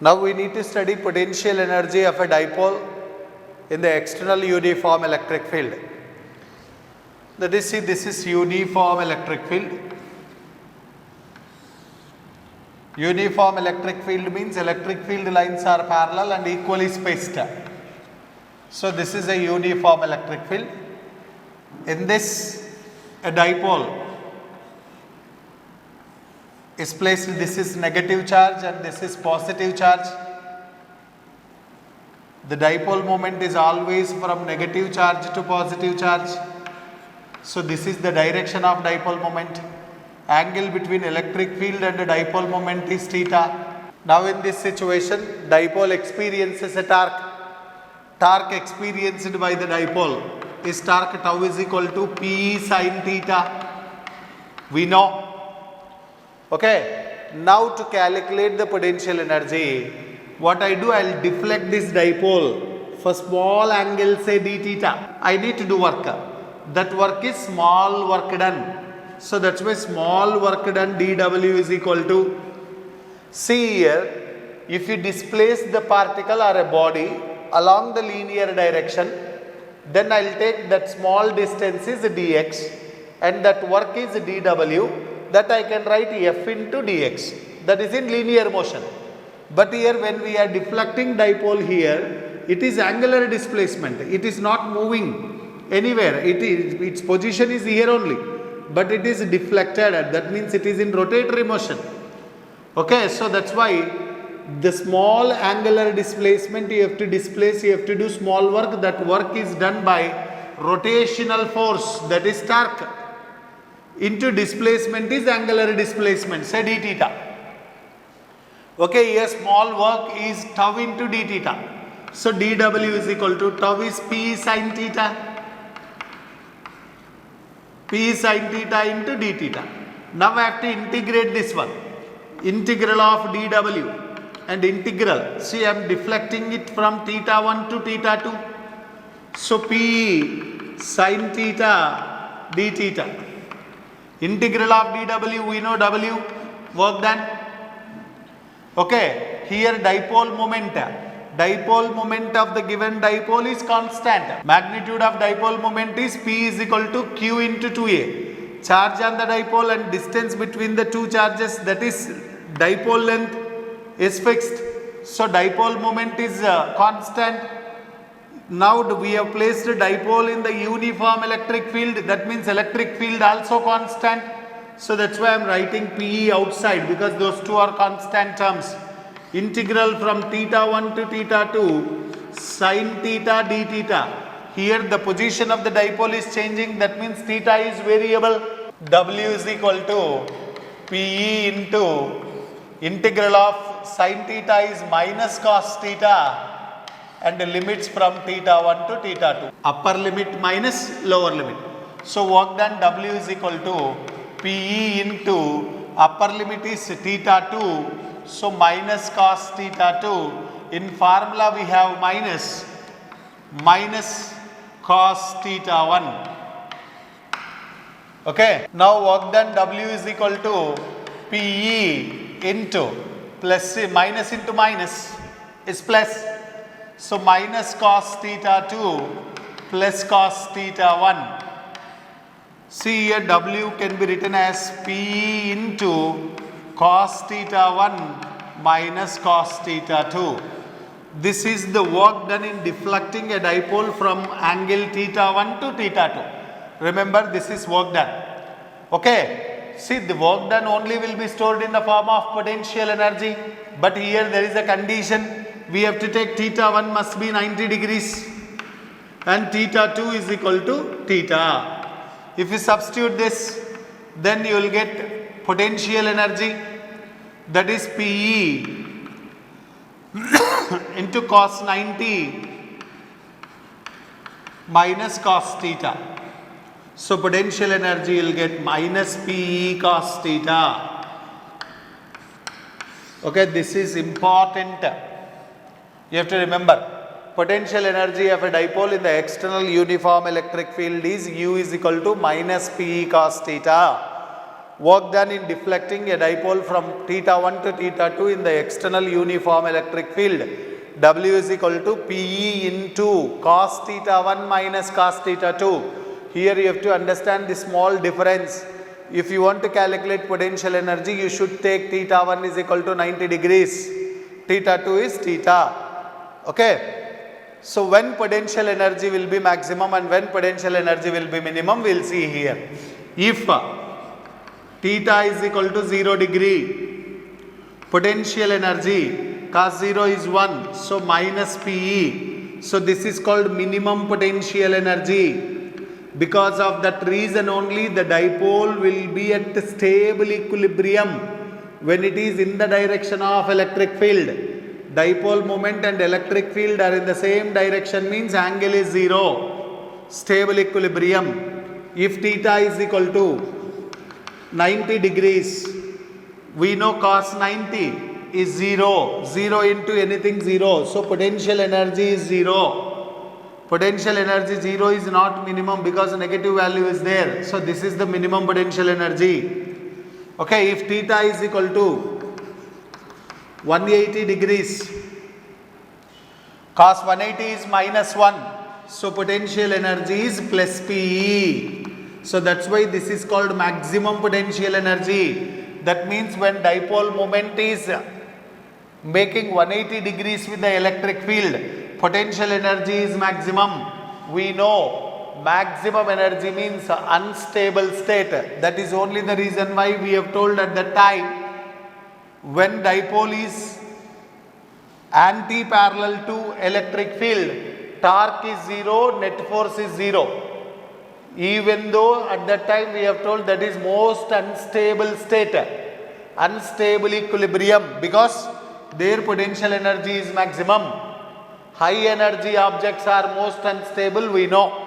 Now we need to study potential energy of a dipole in the external uniform electric field. That is, see, this is uniform electric field. Uniform electric field means electric field lines are parallel and equally spaced. So this is a uniform electric field. In this, a dipole is placed. This is negative charge and this is positive charge. The dipole moment is always from negative charge to positive charge. So this is the direction of dipole moment. Angle between electric field and the dipole moment is theta. Now in this situation, dipole experiences a torque. Torque experienced by the dipole is torque tau is equal to P sin theta. We know. Okay. Now to calculate the potential energy, what I do, I will deflect this dipole for small angle, say d theta. I need to do work. That work is small work done. So that's why small work done dW is equal to, see here, if you displace the particle or a body along the linear direction, then I will take that small distance is dx and that work is dW, that I can write F into dx, that is in linear motion. But here when we are deflecting dipole here, it is angular displacement, it is not moving anywhere, its position is here only. But it is deflected, that means it is in rotatory motion. Okay, so that's why the small angular displacement you have to displace, you have to do small work. That work is done by rotational force, that is torque, into displacement is angular displacement, say d theta. Okay, here small work is tau into d theta. So dW is equal to tau is P sin theta. P sin theta into d theta. Now I have to integrate this one. Integral of dW and integral. See, I am deflecting it from theta 1 to theta 2. So P sin theta d theta. Integral of dW, we know W, work done. Okay, here dipole moment. Dipole moment of the given dipole is constant. Magnitude of dipole moment is P is equal to Q into 2A. Charge on the dipole and distance between the two charges, that is dipole length, is fixed. So dipole moment is constant. Now we have placed a dipole in the uniform electric field, that means electric field also constant. So that's why I am writing PE outside, because those two are constant terms. Integral from theta 1 to theta 2 sin theta d theta. Here the position of the dipole is changing, that means theta is variable. W is equal to PE into integral of sin theta is minus cos theta and the limits from theta 1 to theta 2. Upper limit minus lower limit. So work done W is equal to PE into upper limit is theta 2. So minus cos theta 2, in formula we have minus cos theta 1. Okay, now work done W is equal to PE into plus, minus into minus is plus. So minus cos theta 2 plus cos theta 1. See here W can be written as PE into cos theta 1 minus cos theta 2. This is the work done in deflecting a dipole from angle theta 1 to theta 2. Remember, this is work done. Okay. See, the work done only will be stored in the form of potential energy. But here there is a condition. We have to take theta 1 must be 90 degrees and theta 2 is equal to theta. If you substitute this, then you will get potential energy, that is PE into cos 90 minus cos theta. So potential energy will get minus PE cos theta. Okay, this is important. You have to remember. Potential energy of a dipole in the external uniform electric field is U is equal to minus PE cos theta. work done in deflecting a dipole from theta 1 to theta 2 in the external uniform electric field. W is equal to PE into cos theta 1 minus cos theta 2. Here you have to understand the small difference. If you want to calculate potential energy, you should take theta 1 is equal to 90 degrees. Theta 2 is theta. Okay. So when potential energy will be maximum and when potential energy will be minimum, we will see here. If theta is equal to 0 degree, potential energy cos 0 is 1, so minus PE. So this is called minimum potential energy. Because of that reason only, the dipole will be at stable equilibrium when it is in the direction of electric field. Dipole moment and electric field are in the same direction, means angle is 0. Stable equilibrium. If theta is equal to 90 degrees, we know cos 90 is 0. 0 into anything 0. So potential energy is 0. Potential energy 0 is not minimum because negative value is there. So this is the minimum potential energy. Okay, if theta is equal to 180 degrees, cos 180 is minus 1. So potential energy is plus PE. So that's why this is called maximum potential energy. That means when dipole moment is making 180 degrees with the electric field, potential energy is maximum. We know maximum energy means unstable state. That is only the reason why we have told at that time, when dipole is anti-parallel to electric field, torque is 0, net force is 0. Even though at that time we have told that is most unstable state, unstable equilibrium, because their potential energy is maximum. High energy objects are most unstable, we know.